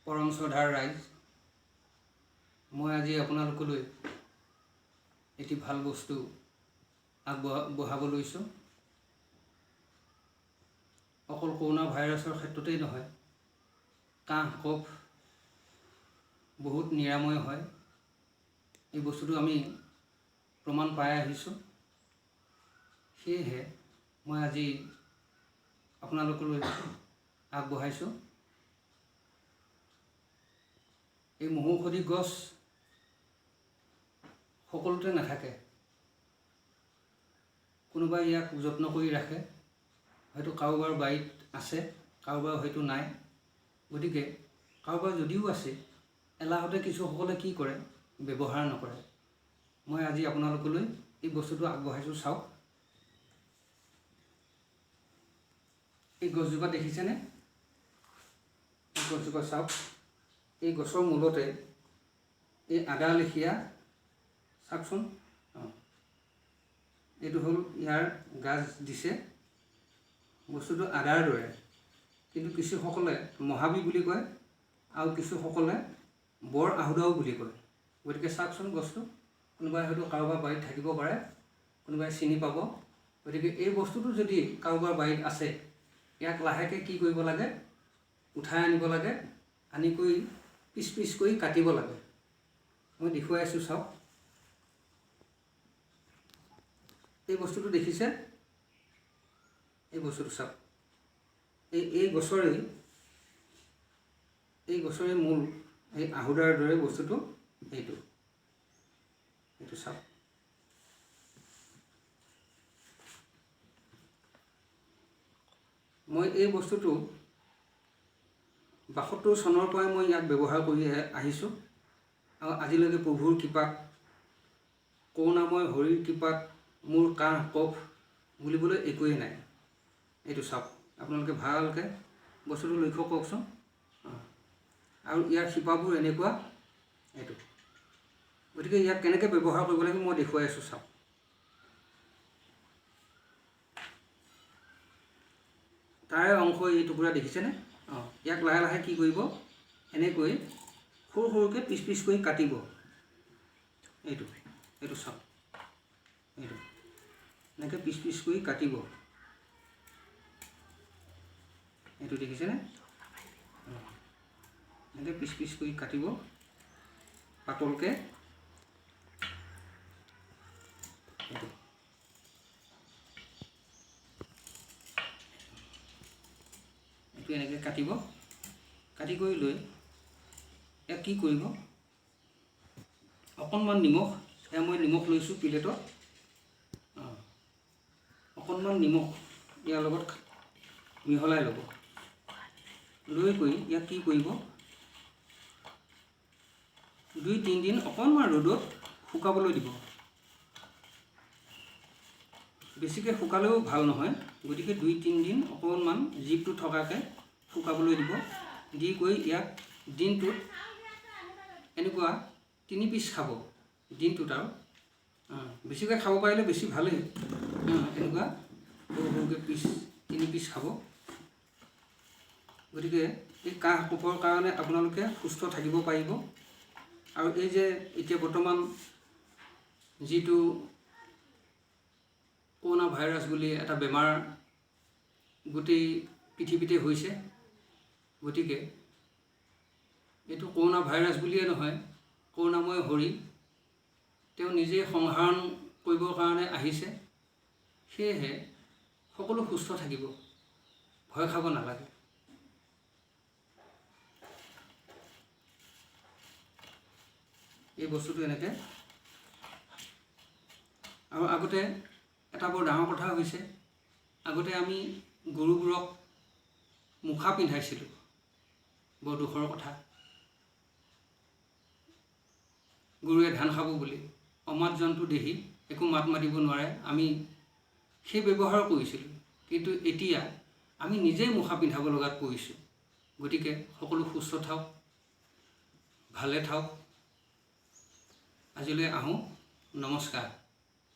পৰম শ্ৰদ্ধাৰ ৰাইজ, মই আজি আপোনালোকলৈ এটি ভাল বস্তু আগবঢ়াব লৈছোঁ। অকল কৰোনা ভাইৰাছৰ ক্ষেত্ৰতেই নহয়, কাহ কফ বহুত নিৰাময় হয়। এই বস্তুটো আমি প্ৰমাণ পাই আহিছোঁ। সেয়েহে মই আজি আপোনালোকলৈ আগবঢ়াইছোঁ। এই মহৌষধি গছ সকলোতে নাথাকে। কোনোবাই ইয়াক যত্ন কৰি ৰাখে, হয়তো কাৰোবাৰ বাৰীত আছে, কাৰোবাৰ হয়তো নাই। গতিকে কাৰোবাৰ যদিও আছে, এলাহতে কিছুসকলে কি কৰে, ব্যৱহাৰ নকৰে। মই আজি আপোনালোকলৈ এই বস্তুটো আগবঢ়াইছোঁ। চাওক, এই গছজোপা দেখিছেনে? এই গছজোপা চাওক, এই গছৰ মূলতে এই আদা লেখীয়া, চাওকচোন, এইটো হ'ল ইয়াৰ গাজ দিছে। বস্তুটো আদাৰ দৰে, কিন্তু কিছুসকলে মহাবী বুলি কয় আৰু কিছুসকলে বৰ আহুদাও বুলি কয়। গতিকে চাওকচোন গছটো, কোনোবাই হয়তো কাৰোবাৰ বাৰীত থাকিব পাৰে, কোনোবাই চিনি পাব। গতিকে এই বস্তুটো যদি কাৰোবাৰ বাৰীত আছে, ইয়াক লাহেকৈ কি কৰিব লাগে, উঠাই আনিব লাগে, আনি কৰি পিচ পিচ কৰি কাটিব লাগে। মই দেখুৱাই আছোঁ, চাওক। এই বস্তুটো দেখিছে? এই বস্তুটো চাওক, এই গছৰে মূল, এই আহুদাৰ দৰে বস্তুটো এইটো চাওক। মই এই বস্তুটো ৭২ চনৰ পৰাই মই ইয়াক ব্যৱহাৰ কৰি আহিছোঁ। আৰু আজিলৈকে প্ৰভুৰ কৃপাত, কৰোণাময় হৰিৰ কৃপাত মোৰ কাহ কফ বুলিবলৈ একোৱেই নাই। এইটো চাওক, আপোনালোকে ভালকৈ বস্তুটো লক্ষ্য কৰকচোন। আৰু ইয়াৰ শিপাবোৰ এনেকুৱা, এইটো। গতিকে ইয়াক কেনেকৈ ব্যৱহাৰ কৰিব লাগে মই দেখুৱাই আছোঁ, চাওক। তাৰে অংশ এই টুকুৰা দেখিছেনে? ইয়াক লাহে লাহে কি কৰিব, এনেকৈ সৰু সৰুকৈ পিচ পিচ কৰি কাটিব। এইটো চাওক, এইটো এনেকৈ পিচ পিচ কৰি কাটিব। এইটো দেখিছেনে? এনেকৈ পিচ পিচ কৰি কাটিব পাতলকৈ। এইটো এনেকৈ কাটিব, কাটি কৰি লৈ ইয়াক কি কৰিব, অকণমান নিমখ, এয়া মই নিমখ লৈছোঁ প্লেটত, অকণমান নিমখ ইয়াৰ লগত মিহলাই ল'ব। লৈ কৰি ইয়াক কি কৰিব, ২-৩ দিন অকণমান ৰ'দত শুকাবলৈ দিব। বেছিকৈ শুকালেও ভাল নহয়, গতিকে ২-৩ দিন অকণমান জীপটো থকাকৈ শুকাবলৈ দিব। দি কৰি ইয়াক দিনটোত এনেকুৱা ৩ পিচ খাব দিনটোত। আৰু বেছিকৈ খাব পাৰিলে বেছি ভালেই। এনেকুৱা সৰু সৰুকৈ ৩ পিচ খাব। গতিকে এই কাহ কফৰ কাৰণে আপোনালোকে সুস্থ থাকিব পাৰিব। আৰু এই যে এতিয়া বৰ্তমান যিটো কৰোনা ভাইৰাছ বুলি এটা বেমাৰ গোটেই পৃথিৱীতে হৈছে, গতিকে এইটো কৰোনা ভাইৰাছ বুলিয়ে নহয়, কৰোণাময় হৰি তেওঁ নিজেই সংহৰণ কৰিবৰ কাৰণে আহিছে। সেয়েহে সকলো সুস্থ থাকিব, ভয় খাব নালাগে। এই বস্তুটো এনেকৈ। আৰু আগতে এটা বৰ ডাঙৰ কথা হৈছে, আগতে আমি গৰুবোৰক মুখা পিন্ধাইছিলোঁ, বৰ দুখৰ কথা। গৰুৱে ধান খাব বুলি, অমাত জন্তু দেহি একো মাত মাতিব নোৱাৰে, আমি সেই ব্যৱহাৰ কৰিছিলোঁ। কিন্তু এতিয়া আমি নিজেই মুখা পিন্ধাব লগাত পৰিছোঁ। গতিকে সকলো সুস্থ থাকক, ভালে থাকক। আজিলৈ আহোঁ, নমস্কাৰ।